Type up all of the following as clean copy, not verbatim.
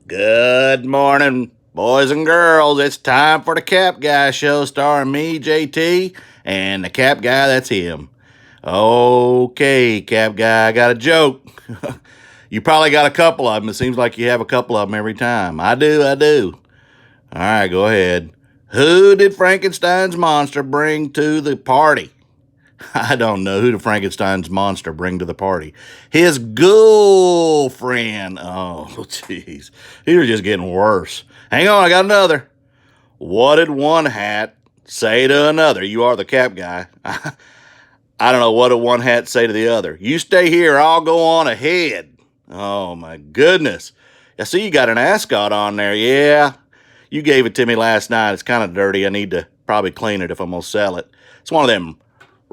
Good morning, boys and girls. It's time for the Cap Guy show starring me, JT, and the Cap Guy, that's him. Okay, Cap Guy, I got a joke. You probably got a couple of them. It seems like you have a couple of them every time. I do. All right, go ahead. Who did Frankenstein's monster bring to the party? I don't know. Who did Frankenstein's monster bring to the party? His girlfriend. Oh, jeez. These are just getting worse. Hang on, I got another. What did one hat say to another? You are the Cap Guy. I don't know. What did one hat say to the other? You stay here, I'll go on ahead. Oh, my goodness. I see you got an ascot on there. Yeah, you gave it to me last night. It's kind of dirty. I need to probably clean it if I'm going to sell it. It's one of them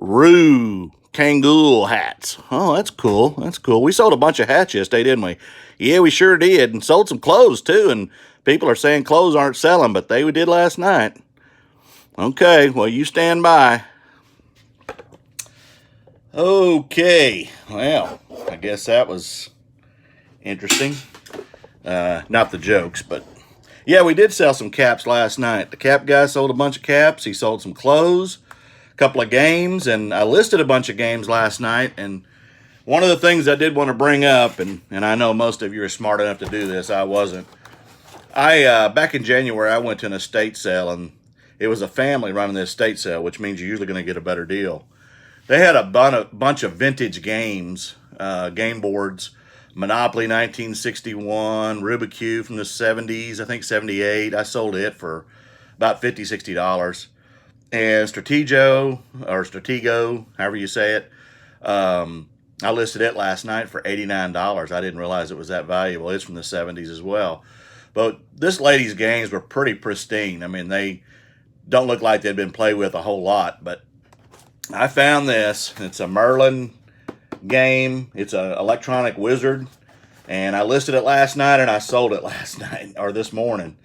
Roo Kangol hats. Oh, that's cool. That's cool. We sold a bunch of hats yesterday, didn't we? Yeah, we sure did. And sold some clothes, too. And people are saying clothes aren't selling, but they did last night. Okay, well, you stand by. Okay, well, I guess that was interesting. Not the jokes, but yeah, we did sell some caps last night. The Cap Guy sold a bunch of caps. He sold some clothes, a couple of games, and I listed a bunch of games last night. And one of the things I did want to bring up, and I know most of you are smart enough to do this, I wasn't. Back in January, I went to an estate sale, and it was a family running the estate sale, which means you're usually going to get a better deal. They had a bunch of vintage games, game boards, Monopoly 1961, Rubik's Cube from the 70s, I think 78. I sold it for about $50, $60. And Stratego, however you say it, I listed it last night for $89. I didn't realize it was that valuable. It's from the 70s as well. But this lady's games were pretty pristine. I mean, they don't look like they'd been played with a whole lot, but I found this. It's a Merlin game. It's an electronic wizard, and I listed it last night and I sold it last night or this morning.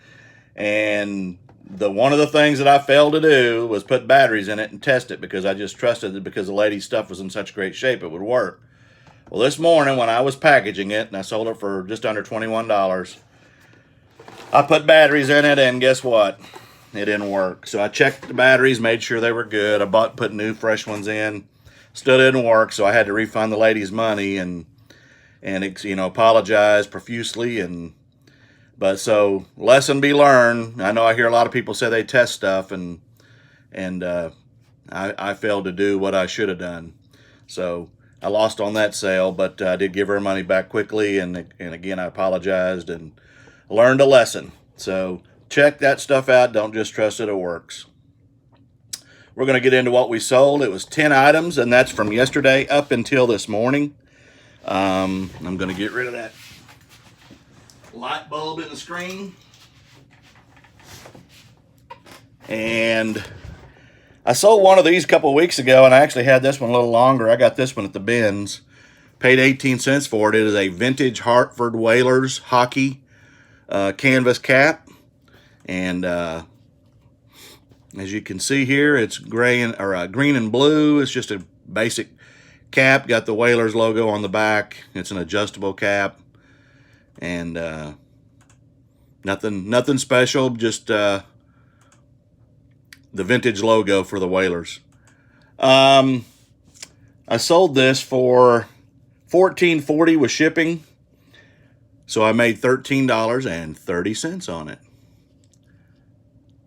And one of the things that I failed to do was put batteries in it and test it, because I just trusted it because the lady's stuff was in such great shape it would work. Well, this morning when I was packaging it, and I sold it for just under $21, I put batteries in it, and guess what? It didn't work. So I checked the batteries, made sure they were good. I put new fresh ones in. Still didn't work, so I had to refund the lady's money and apologize profusely. But so, lesson be learned. I know I hear a lot of people say they test stuff, and I failed to do what I should have done. So I lost on that sale, but I did give her money back quickly, and again I apologized and learned a lesson. So check that stuff out. Don't just trust it works. We're going to get into what we sold. It was 10 items, and that's from yesterday up until this morning. I'm going to get rid of that light bulb in the screen. And I sold one of these a couple weeks ago, and I actually had this one a little longer. I got this one at the bins. Paid 18 cents for it. It is a vintage Hartford Whalers hockey canvas cap. And as you can see here, it's green and blue. It's just a basic cap. Got the Whalers logo on the back. It's an adjustable cap, and nothing special. Just the vintage logo for the Whalers. I sold this for $14.40 with shipping, so I made $13.30 on it.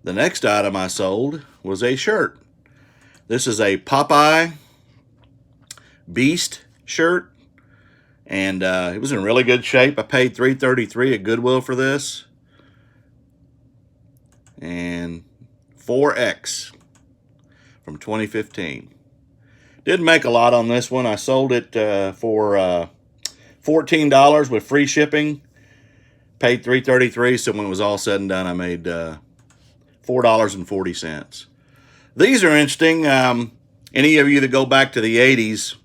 The next item I sold was a shirt. This is a Popeye Beast shirt, and it was in really good shape. I paid $3.33 at Goodwill for this, and 4X from 2015. Didn't make a lot on this one. I sold it for $14 with free shipping. Paid $3.33, so when it was all said and done, I made $4.40. These are interesting. Any of you that go back to the 80s,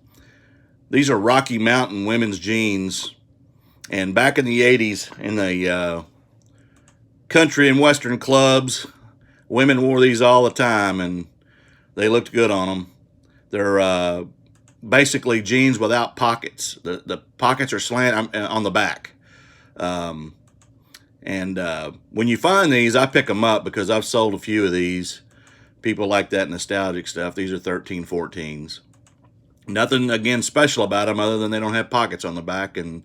these are Rocky Mountain women's jeans. And back in the 80s, in the country and western clubs, women wore these all the time, and they looked good on them. They're basically jeans without pockets. The pockets are slant on the back. And when you find these, I pick them up because I've sold a few of these. People like that nostalgic stuff. These are 13, 14s. Nothing, again, special about them other than they don't have pockets on the back, and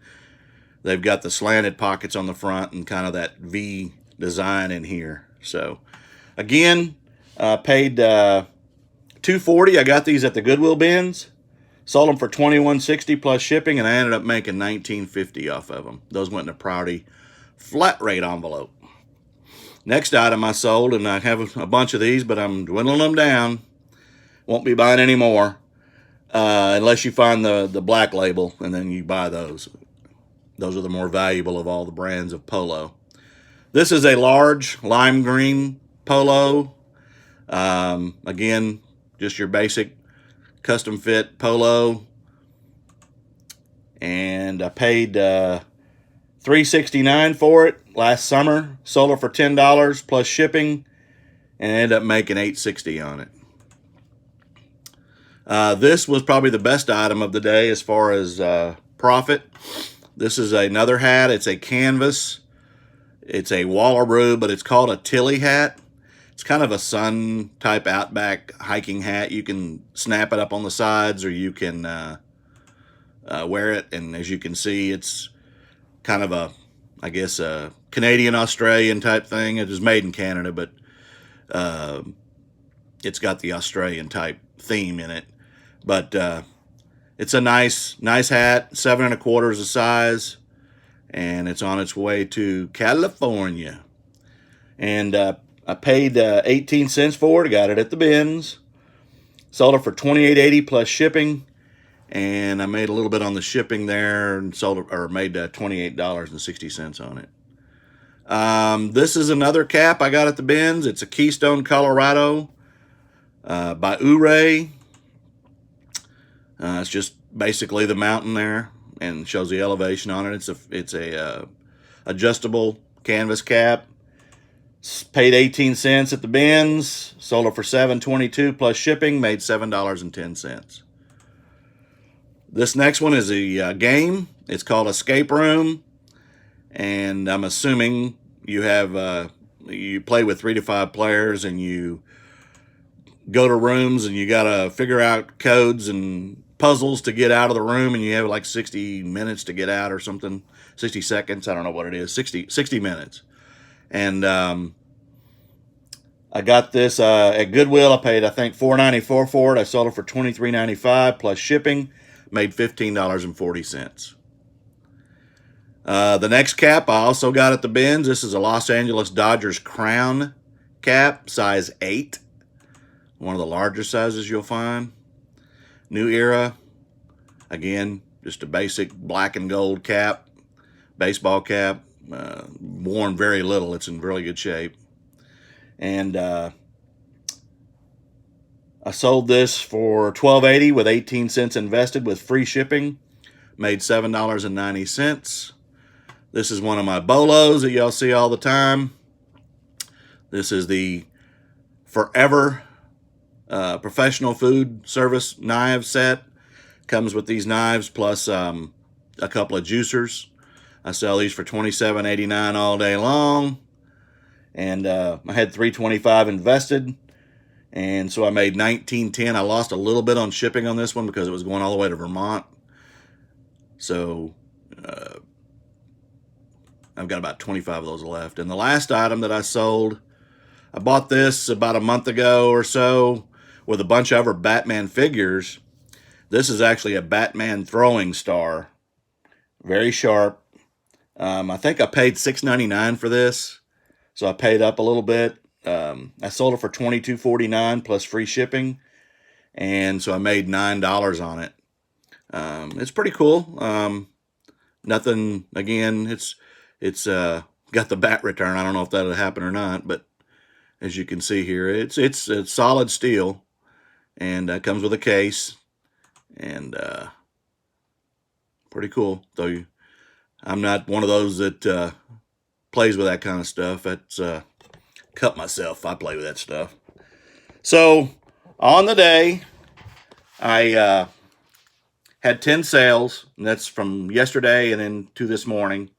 they've got the slanted pockets on the front and kind of that V design in here. So, again, paid $2.40. I got these at the Goodwill bins. Sold them for $21.60 plus shipping, and I ended up making $19.50 off of them. Those went in a priority flat rate envelope. Next item I sold, and I have a bunch of these, but I'm dwindling them down. Won't be buying any more unless you find the black label, and then you buy those. Those are the more valuable of all the brands of polo. This is a large lime green polo. Again, just your basic custom fit polo. And I paid $3.69 for it last summer. Sold it for $10 plus shipping, and ended up making $8.60 on it. This was probably the best item of the day as far as profit. This is another hat. It's a canvas. It's a Wallaroo, but it's called a Tilly hat. It's kind of a sun type outback hiking hat. You can snap it up on the sides, or you can wear it. And as you can see, it's kind of a, I guess, a Canadian-Australian type thing. It is made in Canada, but it's got the Australian type theme in it. But it's a nice hat, 7 1/4 is the size, and it's on its way to California. And I paid 18 cents for it. I got it at the bins. Sold it for $28.80 plus shipping, and I made a little bit on the shipping there, and sold it, or made $28.60 on it. This is another cap I got at the bins. It's a Keystone, Colorado, by Ouray. It's just basically the mountain there, and shows the elevation on it. It's a adjustable canvas cap. Paid 18 cents at the bins. Sold it for $7.22 plus shipping. Made $7.10. This next one is a game. It's called Escape Room, and I'm assuming you have you play with 3 to 5 players, and you go to rooms, and you gotta figure out codes and puzzles to get out of the room, and you have like 60 minutes to get out or something. 60 seconds, I don't know what it is. 60 minutes. And I got this at Goodwill. I paid, I think, $4.94 for it. I sold it for $23.95 plus shipping. Made $15.40. The next cap I also got at the bins. This is a Los Angeles Dodgers crown cap, size 8. One of the larger sizes you'll find. New Era. Again, just a basic black and gold cap. Baseball cap. Worn very little. It's in really good shape. And I sold this for $12.80 with 18 cents invested with free shipping. Made $7.90. This is one of my bolos that y'all see all the time. This is the Forever professional food service knife set. Comes with these knives plus a couple of juicers. I sell these for $27.89 all day long. And I had $3.25 invested, and so I made $19.10. I lost a little bit on shipping on this one because it was going all the way to Vermont. So I've got about 25 of those left. And the last item that I sold, I bought this about a month ago or so with a bunch of other Batman figures. This is actually a Batman throwing star. Very sharp. I think I paid $6.99 for this, so I paid up a little bit. I sold it for $22.49 plus free shipping, and so I made $9 on it. It's pretty cool. Nothing, again, it's got the bat return. I don't know if that'll happen or not, but as you can see here, it's solid steel, and comes with a case, and pretty cool. Though I'm not one of those that plays with that kind of stuff. That's cut myself if I play with that stuff. So on the day, I had 10 sales, and that's from yesterday and then to this morning.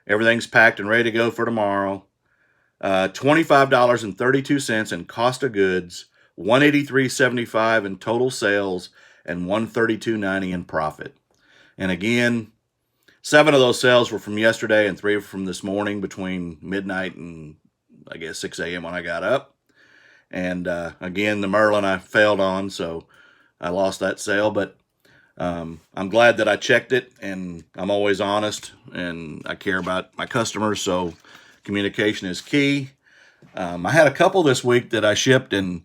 Everything's packed and ready to go for tomorrow. $25.32 in cost of goods, $183.75 in total sales, and $132.90 in profit. And again, 7 of those sales were from yesterday and 3 were from this morning between midnight and I guess 6 a.m. when I got up. And again, the Merlin I failed on, so I lost that sale. But I'm glad that I checked it, and I'm always honest, and I care about my customers, so communication is key. I had a couple this week that I shipped, and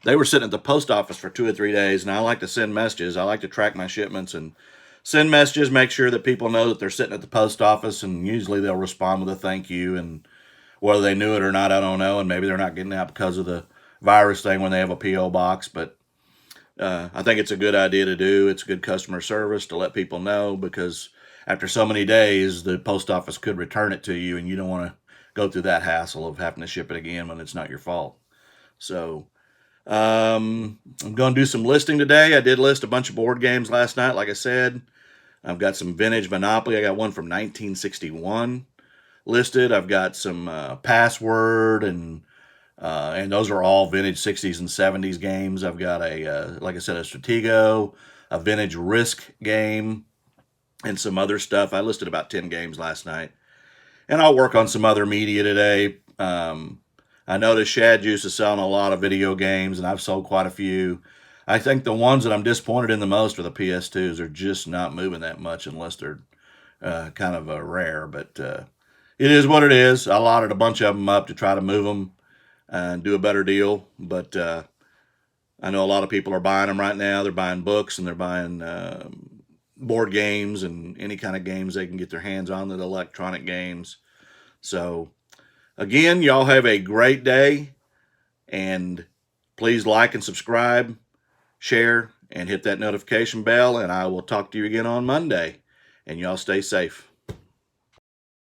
they were sitting at the post office for 2 or 3 days, and I like to send messages. I like to track my shipments and send messages, make sure that people know that they're sitting at the post office, and usually they'll respond with a thank you. And whether they knew it or not, I don't know, and maybe they're not getting out because of the virus thing when they have a P.O. box, but I think it's a good idea to do. It's good customer service to let people know, because after so many days, the post office could return it to you, and you don't want to go through that hassle of having to ship it again when it's not your fault. So I'm going to do some listing today. I did list a bunch of board games last night, like I said. I've got some vintage Monopoly. I got one from 1961 listed. I've got some Password, and those are all vintage 60s and 70s games. I've got like I said, a Stratego, a vintage Risk game, and some other stuff. I listed about 10 games last night. And I'll work on some other media today. I noticed Shad Juice is selling a lot of video games, and I've sold quite a few. I think the ones that I'm disappointed in the most are the PS2s. They're just not moving that much unless they're kind of rare. But it is what it is. I lotted a bunch of them up to try to move them and do a better deal. But I know a lot of people are buying them right now. They're buying books, and they're buying board games and any kind of games they can get their hands on, the electronic games. So again, y'all have a great day, and please like and subscribe, share, and hit that notification bell, and I will talk to you again on Monday. And y'all stay safe.